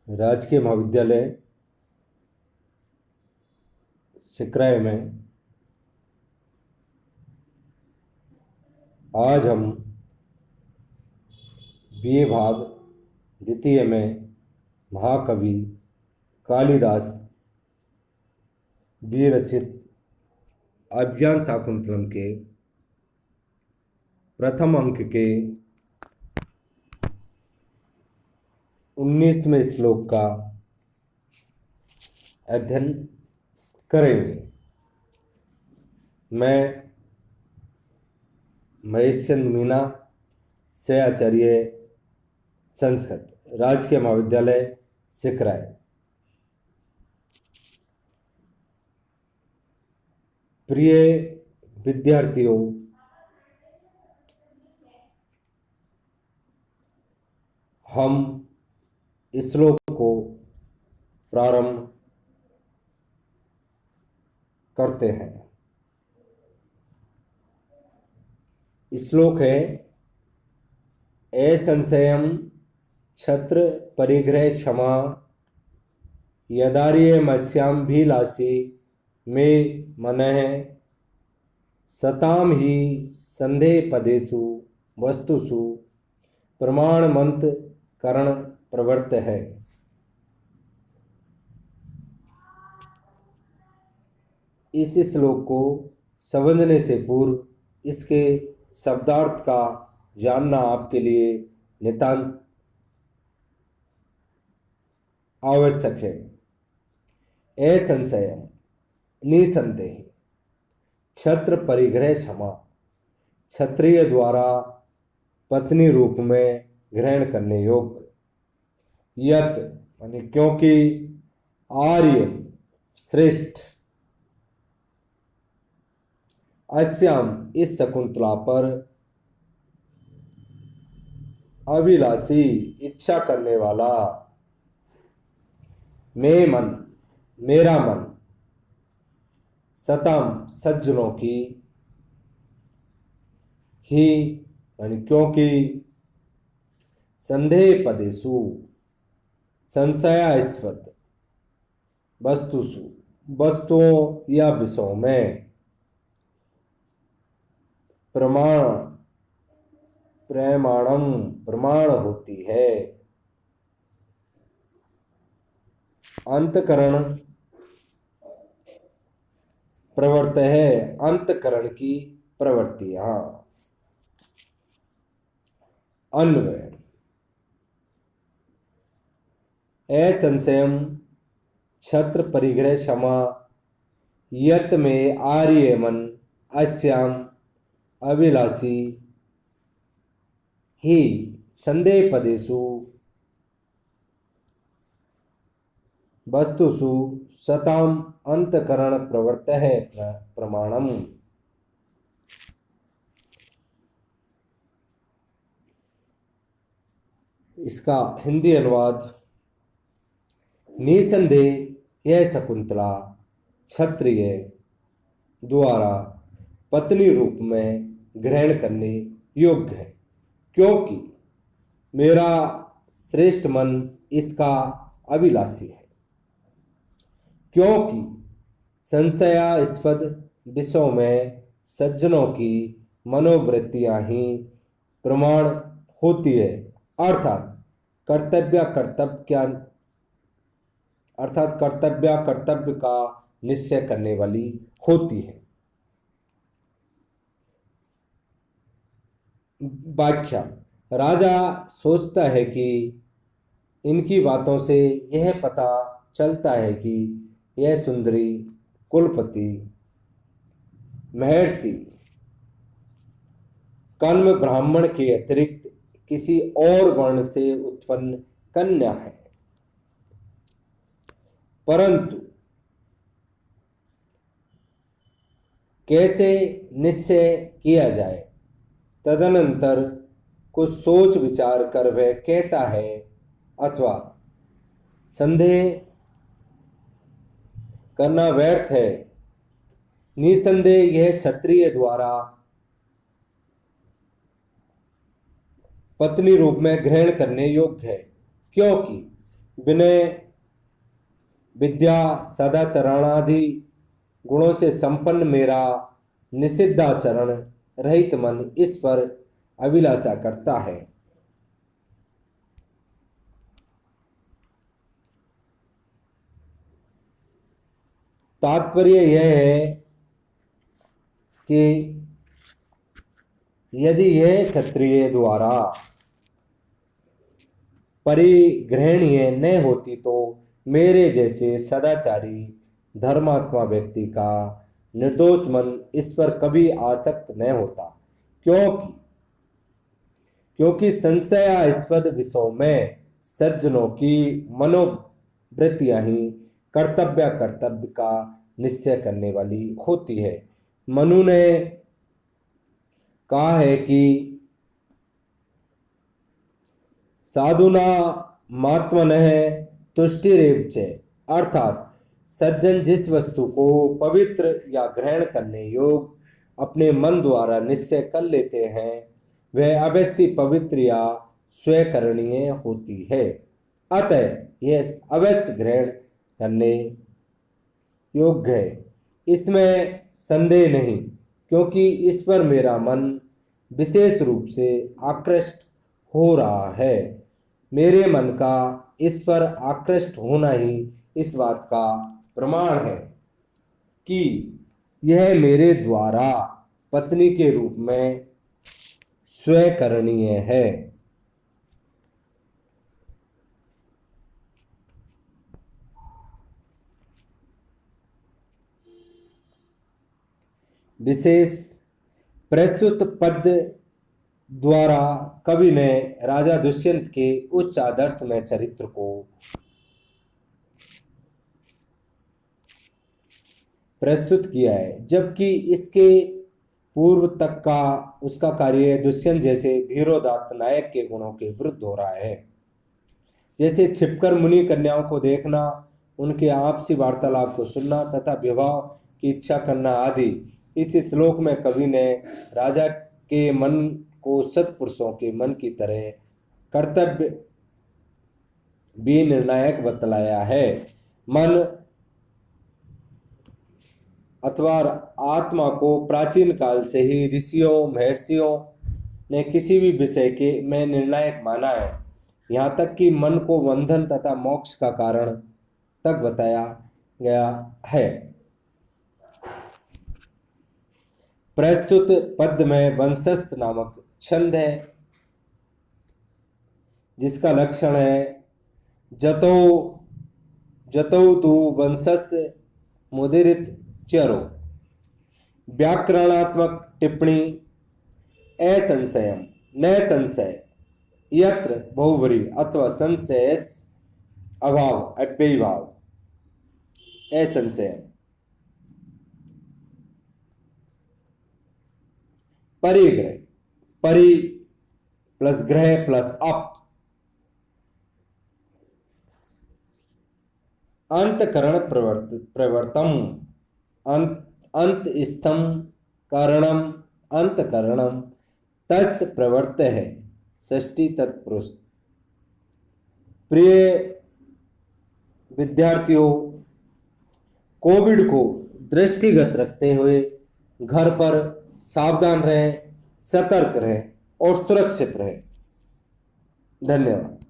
राजकीय महाविद्यालय सिकराय में आज हम बीए भाग द्वितीय में महाकवि कालिदास विरचित अभिज्ञान शाकुंतलम के प्रथम अंक के 19वें श्लोक का अध्ययन करेंगे। मैं महेश चंद्र मीना से आचार्य संस्कृत राजकीय महाविद्यालय सिकराय। प्रिय विद्यार्थियों, हम इस श्लोक को प्रारंभ करते हैं। श्लोक है असंशयं छत्र परिग्रह क्षमा यदार्यमस्याभिलाषी मे मनः सताम ही संदेह पदेषु वस्तुषु प्रमाणमंत करण प्रवृत्त है। इस श्लोक को समझने से पूर्व इसके शब्दार्थ का जानना आपके लिए नितांत आवश्यक है। असंशय निसंदेह, छत्र परिग्रह क्षमा, क्षत्रिय द्वारा पत्नी रूप में ग्रहण करने योग्य, यत माने क्योंकि, आर्य श्रेष्ठ, अस्याम इस शकुंतला पर, अभिलाषी इच्छा करने वाला, मैं मन मेरा मन, सतम सज्जनों की, ही यानी क्योंकि, संदेह पदेषु संशयास्पद वस्तुषु वस्तुओं या विषयों में, प्रमाणम प्रमाण होती है। अंतकरण प्रवृत्त है, अंतकरण की प्रवृत्तियां। अन्वय असंशयम छत्र परिग्रह क्षमा यत में आर्य मन अस्याम अभिलाषी ही संदेह पदेषु वस्तुषु सताम अंतकरण प्रवृत्त है प्रमाणम। इसका हिंदी अनुवाद, निसंदेह यह शकुंतला क्षत्रिय द्वारा पत्नी रूप में ग्रहण करने योग्य है, क्योंकि मेरा श्रेष्ठ मन इसका अभिलाषी है, क्योंकि संशयास्पद विषयों में सज्जनों की मनोवृत्तियां ही प्रमाण होती है, अर्थात कर्तव्य का निश्चय करने वाली होती है। व्याख्या, राजा सोचता है कि इनकी बातों से यह पता चलता है कि यह सुंदरी कुलपति महर्षि कण्व ब्राह्मण के अतिरिक्त किसी और वर्ण से उत्पन्न कन्या है, परंतु कैसे निश्चय किया जाए। तदनंतर कुछ सोच विचार कर वह कहता है अथवा संदेह करना व्यर्थ है। निसंदेह यह क्षत्रिय द्वारा पत्नी रूप में ग्रहण करने योग्य है, क्योंकि विनय, विद्या, सदाचरणादि गुणों से संपन्न मेरा निषिद्धाचरण रहित मन इस पर अभिलाषा करता है। तात्पर्य यह है कि यदि यह क्षत्रिय द्वारा परिग्रहणीय न होती तो मेरे जैसे सदाचारी धर्मात्मा व्यक्ति का निर्दोष मन इस पर कभी आसक्त न होता, क्योंकि संशयास्पद विषयों में सज्जनों की मनोवृत्तियां ही कर्तव्य का निश्चय करने वाली होती है। मनु ने कहा है कि साधुना महात्मनः तुष्टिरेव च, अर्थात सज्जन जिस वस्तु को पवित्र या ग्रहण करने योग्य अपने मन द्वारा निश्चय कर लेते हैं वह अवश्य पवित्र या स्वकरणीय होती है। अतः यह अवश्य ग्रहण करने योग्य है, इसमें संदेह नहीं, क्योंकि इस पर मेरा मन विशेष रूप से आकृष्ट हो रहा है। मेरे मन का इस पर आकृष्ट होना ही इस बात का प्रमाण है कि यह मेरे द्वारा पत्नी के रूप में स्वकरणीय है। विशेष प्रस्तुत पद द्वारा कवि ने राजा दुष्यंत के उच्च आदर्श में चरित्र को प्रस्तुत किया है, जबकि इसके पूर्व तक का उसका कार्य दुष्यंत जैसे धीरोदात्त नायक के गुणों के विरुद्ध हो रहा है। जैसे छिपकर मुनि कन्याओं को देखना, उनके आपसी वार्तालाप को सुनना तथा विवाह की इच्छा करना आदि। इस श्लोक में कवि ने राजा के मन को सत्पुरुषों के मन की तरह कर्तव्य भी निर्णायक बतलाया है। मन अथवा आत्मा को प्राचीन काल से ही ऋषियों महर्षियों ने किसी भी विषय के में निर्णायक माना है, यहाँ तक कि मन को बंधन तथा मोक्ष का कारण तक बताया गया है। प्रस्तुत पद में वंशस्थ नामक छंद है, जिसका लक्षण है जतो जतो तु वंशस्थ मुदिरित चरो। व्याकरणात्मक टिप्पणी असंशयम न संशय यत्र बहुवरी अथवा संशयस अभाव अव्ययी भाव असंशय। परिग्रह, परि प्लस ग्रह प्लस अप, अंतकरण प्रवर्तम, अंत स्थम कारणम अंतकरणम तस् प्रवर्त है षष्ठी तत्पुरुष। प्रिय विद्यार्थियों, कोविड को दृष्टिगत रखते हुए घर पर सावधान रहें, सतर्क रहें और सुरक्षित रहें। धन्यवाद।